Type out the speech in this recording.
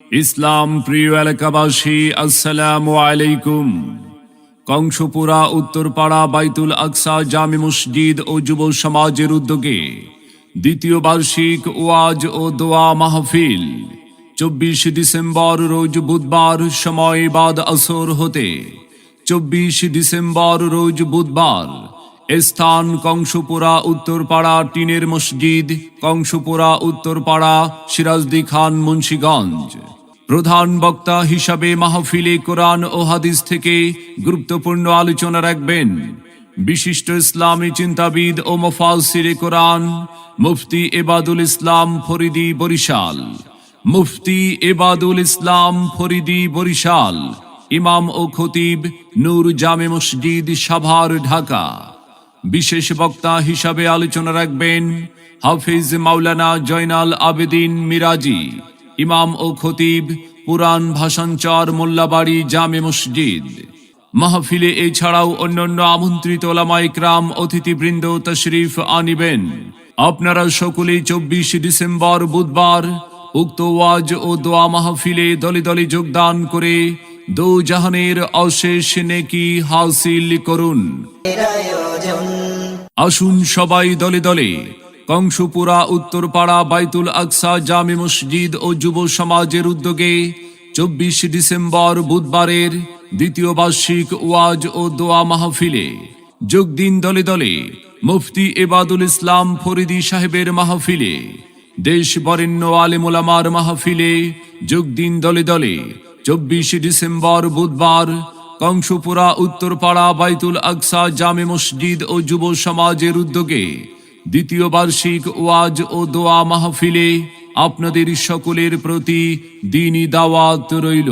ইসলাম প্রিয় এলাকাবাসী, আসসালামু আলাইকুম। কংসপুরা উত্তরপাড়া বাইতুল আকসা জামে মসজিদ ও যুব সমাজের উদ্যোগে দ্বিতীয় বার্ষিক ওয়াজ ও দোয়া মাহফিল 24 ডিসেম্বর রোজ বুধবার, সময় বাদ আসর হতে। 24 ডিসেম্বর রোজ বুধবার, স্থান কংসপুরা উত্তরপাড়া টিনের মসজিদ, কংসপুরা উত্তরপাড়া, সিরাজদি খান, মুন্সিগঞ্জ। প্রধান বক্তা হিসাবে মাহফিলে কোরআন ও হাদিস থেকে গুরুত্বপূর্ণ আলোচনা রাখবেন বিশিষ্ট ইসলামী চিন্তাবিদ ও মুফাসসিরে কোরআন মুফতি এবাদুল ইসলাম ফরিদি, বরিশাল। মুফতি এবাদুল ইসলাম ফরিদি, বরিশাল। ইমাম ও খতিব নূর জামে মসজিদ, সাভার, ঢাকা। বিশেষ বক্তা হিসাবে আলোচনা রাখবেন হাফিজ মাওলানা জয়নাল আবেদিন মিরাজি, ইমাম ও খতিব পুরান ভাষাঞ্চর, মোল্লাবাড়ি জামে মসজিদ। মাহফিলে এছাড়াও অন্যান্য আমন্ত্রিত ওলামা ইকরাম, অতিথিবৃন্দ তশরিফ আনিবেন। আপনারা সকলেই 24 ডিসেম্বর বুধবার উক্ত ওয়াজ ও দোয়া মাহফিলে দলে দলে যোগদান করে দো জাহানের অশেষ নেকি হাসিল করুন। আসুন সবাই দলে দলে কংসপুরা উত্তরপাড়া বাইতুল আকসা জামে মসজিদ ও যুব সমাজের উদ্যোগে 24 ডিসেম্বর বুধবারের দ্বিতীয় বার্ষিক ওয়াজ ও দোয়া মাহফিলে যোগ দিন দলে দলে। মুফতি এবাদুল ইসলাম ফরিদি সাহেবের মাহফিলে, দেশ বরেণ্য আলেম ওলামার মাহফিলে যোগ দিন দলে দলে। 24 ডিসেম্বর বুধবার কংসপুরা উত্তরপাড়া বাইতুল আকসা জামে মসজিদ ও যুব সমাজের উদ্যোগে দ্বিতীয় বার্ষিক ওয়াজ ও দোয়া মাহফিলে আপনাদের সকলের প্রতি দ্বীনি দাওয়াত রইল।